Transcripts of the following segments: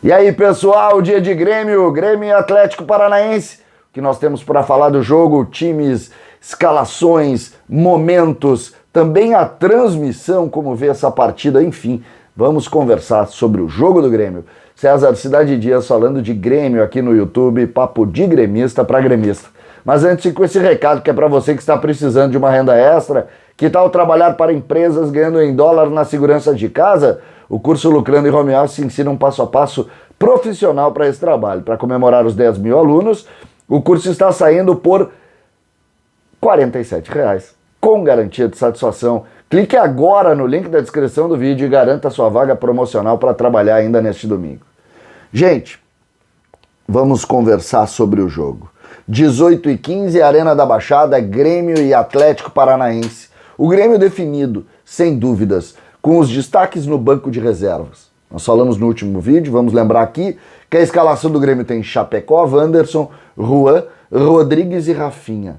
E aí, pessoal, dia de Grêmio e Atlético Paranaense. O que nós temos para falar do jogo, times, escalações, momentos, também a transmissão, como vê essa partida, enfim. Vamos conversar sobre o jogo do Grêmio. César Cidade Dias falando de Grêmio aqui no YouTube, papo de gremista para gremista. Mas antes, com esse recado que é para você que está precisando de uma renda extra, que tal trabalhar para empresas ganhando em dólar na segurança de casa? O curso Lucrando em Home Office ensina um passo a passo profissional para esse trabalho. Para comemorar os 10 mil alunos, o curso está saindo por R$ 47,00, com garantia de satisfação. Clique agora no link da descrição do vídeo e garanta sua vaga promocional para trabalhar ainda neste domingo. Gente, vamos conversar sobre o jogo. 18h15, Arena da Baixada, Grêmio e Atlético Paranaense. O Grêmio definido, sem dúvidas, com os destaques no banco de reservas. Nós falamos no último vídeo, vamos lembrar aqui, que a escalação do Grêmio tem Chapecó, Wanderson, Juan, Rodrigues e Rafinha.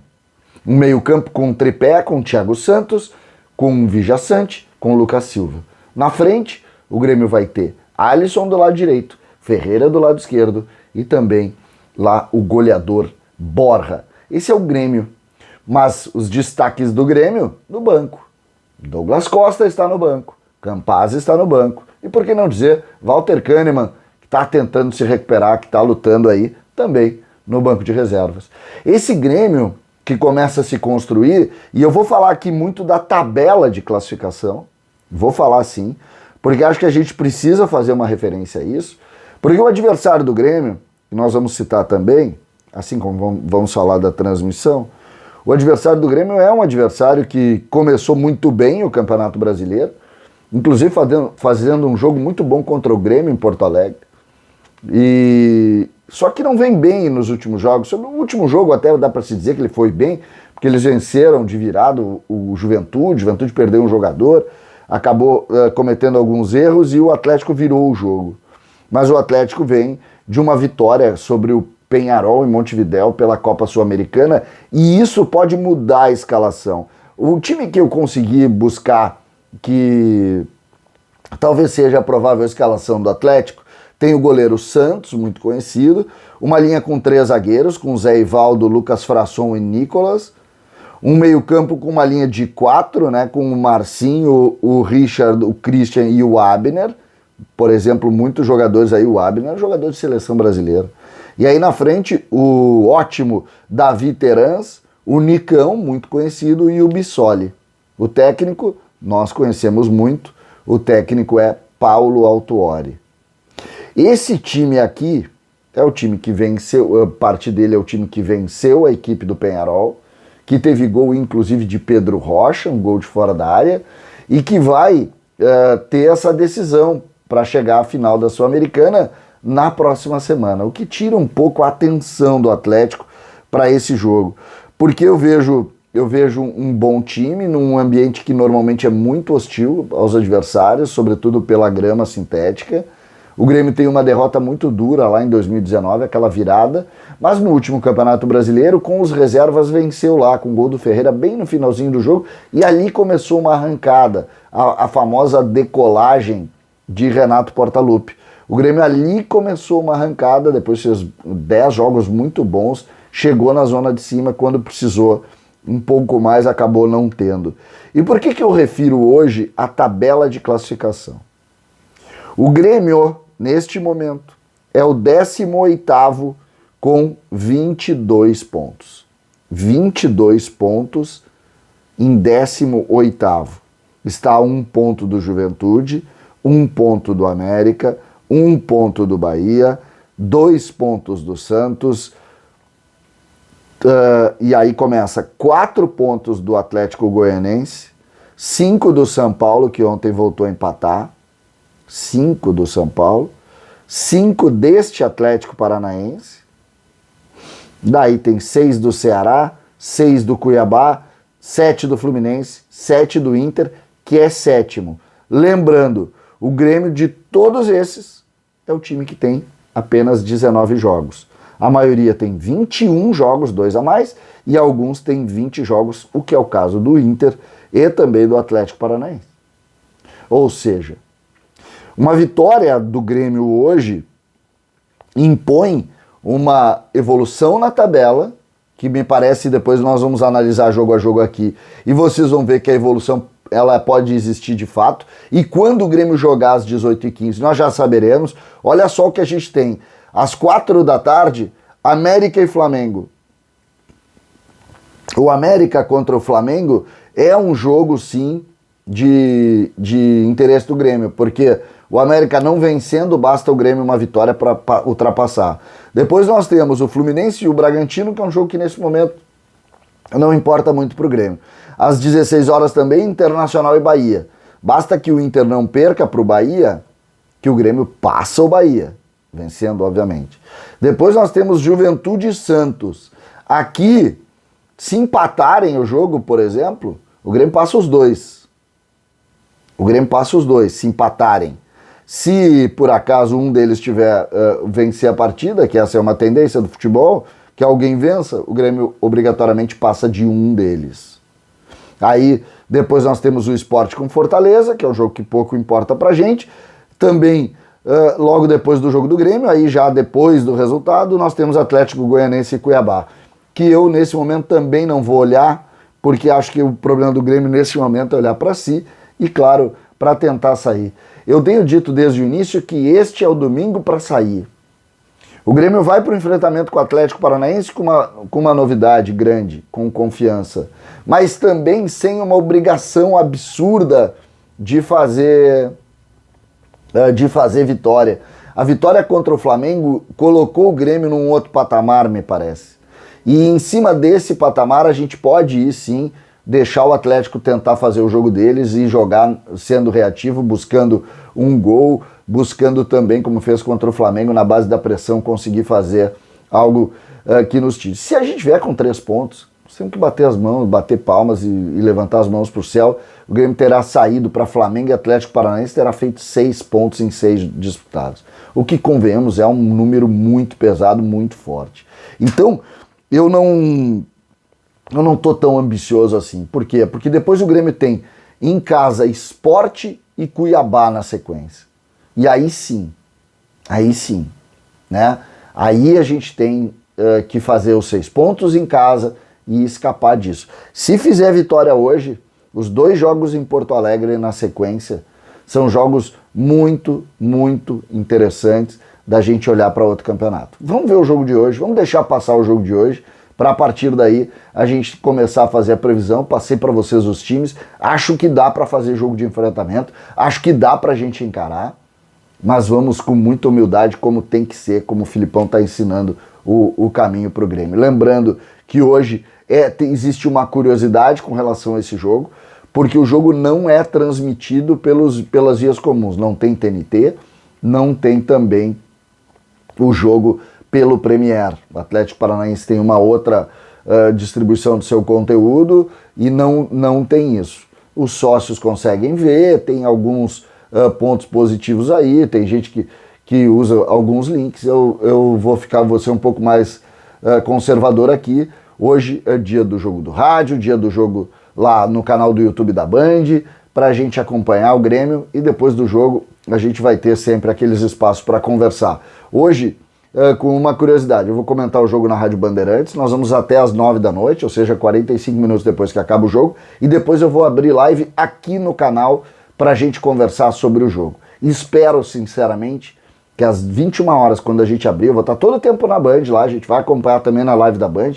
Um meio-campo com tripé, com Thiago Santos, com Vijaçante, com Lucas Silva. Na frente, o Grêmio vai ter Alisson do lado direito, Ferreira do lado esquerdo e também lá o goleador Borja. Esse é o Grêmio. Mas os destaques do Grêmio, no banco. Douglas Costa está no banco, Campaz está no banco. E por que não dizer, Walter Kahneman, que está tentando se recuperar, que está lutando aí, também no banco de reservas. Esse Grêmio que começa a se construir, e eu vou falar aqui muito da tabela de classificação, vou falar sim, porque acho que a gente precisa fazer uma referência a isso, porque o adversário do Grêmio, que nós vamos citar também, assim como vamos falar da transmissão, o adversário do Grêmio é um adversário que começou muito bem o Campeonato Brasileiro, inclusive fazendo um jogo muito bom contra o Grêmio em Porto Alegre. Só que não vem bem nos últimos jogos. Sobre o último jogo até dá para se dizer que ele foi bem, porque eles venceram de virada o Juventude perdeu um jogador, acabou cometendo alguns erros e o Atlético virou o jogo. Mas o Atlético vem de uma vitória sobre o Peñarol em Montevidéu pela Copa Sul-Americana e isso pode mudar a escalação. O time que eu consegui buscar, que talvez seja a provável escalação do Atlético, tem o goleiro Santos, muito conhecido, uma linha com 3 zagueiros, com Zé Ivaldo, Lucas Frasson e Nicolas, um meio-campo com uma linha de 4, né, com o Marcinho, o Richard, o Christian e o Abner, por exemplo, muitos jogadores aí, o Abner, jogador de seleção brasileira. E aí na frente, o ótimo Davi Terans, o Nicão, muito conhecido, e o Bissoli. O técnico, nós conhecemos muito, o técnico é Paulo Autuori. Esse time aqui é o time que venceu, parte dele é o time que venceu a equipe do Peñarol, que teve gol inclusive de Pedro Rocha, um gol de fora da área, e que vai ter essa decisão para chegar à final da Sul-Americana na próxima semana, o que tira um pouco a atenção do Atlético para esse jogo, porque eu vejo um bom time num ambiente que normalmente é muito hostil aos adversários, sobretudo pela grama sintética. O Grêmio tem uma derrota muito dura lá em 2019, aquela virada, mas no último Campeonato Brasileiro, com os reservas, venceu lá com o gol do Ferreira bem no finalzinho do jogo, e ali começou uma arrancada, a famosa decolagem de Renato Portaluppi. O Grêmio ali começou uma arrancada, depois fez 10 jogos muito bons, chegou na zona de cima, quando precisou um pouco mais, acabou não tendo. E por que eu refiro hoje a tabela de classificação? O Grêmio, neste momento, é o 18º com 22 pontos. 22 pontos em 18º. Está a 1 ponto do Juventude, 1 ponto do América, 1 ponto do Bahia, 2 pontos do Santos, e aí começa 4 pontos do Atlético Goianense, 5 do São Paulo, que ontem voltou a empatar, 5 do São Paulo, 5 deste Atlético Paranaense, daí tem 6 do Ceará, 6 do Cuiabá, 7 do Fluminense, 7 do Inter, que é 7º. Lembrando, o Grêmio de todos esses é o time que tem apenas 19 jogos. A maioria tem 21 jogos, 2 a mais, e alguns têm 20 jogos, o que é o caso do Inter e também do Atlético Paranaense. Ou seja, uma vitória do Grêmio hoje impõe uma evolução na tabela, que me parece, depois nós vamos analisar jogo a jogo aqui, e vocês vão ver que a evolução ela pode existir de fato, e quando o Grêmio jogar às 18h15, nós já saberemos. Olha só o que a gente tem, às 4 da tarde, América e Flamengo. O América contra o Flamengo é um jogo, sim, de interesse do Grêmio, porque o América não vencendo, basta o Grêmio uma vitória para ultrapassar. Depois nós temos o Fluminense e o Bragantino, que é um jogo que nesse momento não importa muito para o Grêmio. Às 16 horas também, Internacional e Bahia. Basta que o Inter não perca para o Bahia, que o Grêmio passa o Bahia, vencendo, obviamente. Depois nós temos Juventude e Santos. Aqui, se empatarem o jogo, por exemplo, o Grêmio passa os dois. O Grêmio passa os dois, se empatarem. Se por acaso um deles tiver vencer a partida, que essa é uma tendência do futebol, que alguém vença, o Grêmio obrigatoriamente passa de um deles. Aí depois nós temos o Sport com Fortaleza, que é um jogo que pouco importa pra gente. Também logo depois do jogo do Grêmio, aí já depois do resultado, nós temos Atlético Goianiense e Cuiabá, que eu nesse momento também não vou olhar, porque acho que o problema do Grêmio nesse momento é olhar para si e, claro, para tentar sair. Eu tenho dito desde o início que este é o domingo para sair. O Grêmio vai para o enfrentamento com o Atlético Paranaense com uma novidade grande, com confiança, mas também sem uma obrigação absurda de fazer vitória. A vitória contra o Flamengo colocou o Grêmio num outro patamar, me parece. E em cima desse patamar a gente pode ir sim, deixar o Atlético tentar fazer o jogo deles e jogar sendo reativo, buscando um gol, buscando também, como fez contra o Flamengo, na base da pressão, conseguir fazer algo que nos tire. Se a gente vier com 3 pontos, temos que bater as mãos, bater palmas e levantar as mãos para o céu. O Grêmio terá saído para Flamengo e Atlético Paranaense, terá feito 6 pontos em 6 disputados. O que, convenhamos, é um número muito pesado, muito forte. Então, eu não tô tão ambicioso assim. Por quê? Porque depois o Grêmio tem em casa Sport e Cuiabá na sequência. E aí sim, né? Aí a gente tem que fazer os 6 pontos em casa e escapar disso. Se fizer vitória hoje, os 2 jogos em Porto Alegre na sequência são jogos muito, muito interessantes da gente olhar para outro campeonato. Vamos ver o jogo de hoje, vamos deixar passar o jogo de hoje, para a partir daí a gente começar a fazer a previsão. Passei para vocês os times, acho que dá para fazer jogo de enfrentamento, acho que dá para a gente encarar, mas vamos com muita humildade, como tem que ser, como o Filipão está ensinando o caminho para o Grêmio. Lembrando que hoje existe uma curiosidade com relação a esse jogo, porque o jogo não é transmitido pelas vias comuns, não tem TNT, não tem também o jogo pelo Premier. O Atlético Paranaense tem uma outra distribuição do seu conteúdo e não tem isso. Os sócios conseguem ver, tem alguns pontos positivos aí, tem gente que usa alguns links. Eu vou ser um pouco mais conservador aqui. Hoje é dia do jogo do rádio, dia do jogo lá no canal do YouTube da Band, para a gente acompanhar o Grêmio, e depois do jogo a gente vai ter sempre aqueles espaços para conversar. Hoje, com uma curiosidade, eu vou comentar o jogo na Rádio Bandeirantes, nós vamos até às 9 da noite, ou seja, 45 minutos depois que acaba o jogo, e depois eu vou abrir live aqui no canal para a gente conversar sobre o jogo. Espero, sinceramente, que às 21 horas, quando a gente abrir, eu vou estar todo o tempo na Band lá, a gente vai acompanhar também na live da Band,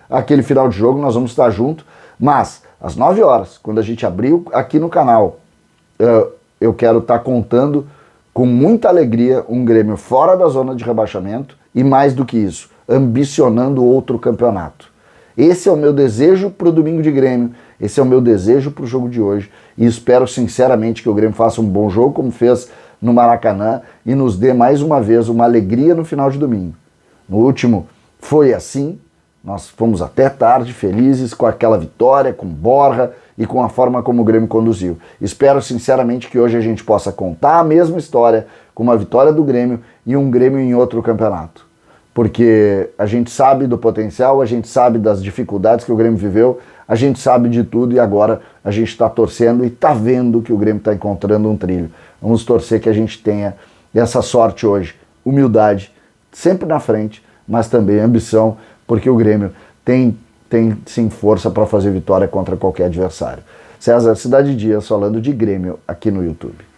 aquele final de jogo, nós vamos estar junto, mas às 9 horas, quando a gente abrir aqui no canal, eu quero estar contando com muita alegria um Grêmio fora da zona de rebaixamento e, mais do que isso, ambicionando outro campeonato. Esse é o meu desejo para o domingo de Grêmio, esse é o meu desejo para o jogo de hoje, e espero sinceramente que o Grêmio faça um bom jogo, como fez no Maracanã, e nos dê mais uma vez uma alegria no final de domingo. No último foi assim, nós fomos até tarde felizes com aquela vitória, com Borja e com a forma como o Grêmio conduziu. Espero sinceramente que hoje a gente possa contar a mesma história com uma vitória do Grêmio e um Grêmio em outro campeonato. Porque a gente sabe do potencial, a gente sabe das dificuldades que o Grêmio viveu, a gente sabe de tudo, e agora a gente está torcendo e está vendo que o Grêmio está encontrando um trilho. Vamos torcer que a gente tenha essa sorte hoje, humildade, sempre na frente, mas também ambição, porque o Grêmio tem sim força para fazer vitória contra qualquer adversário. César, Cidade Dias falando de Grêmio aqui no YouTube.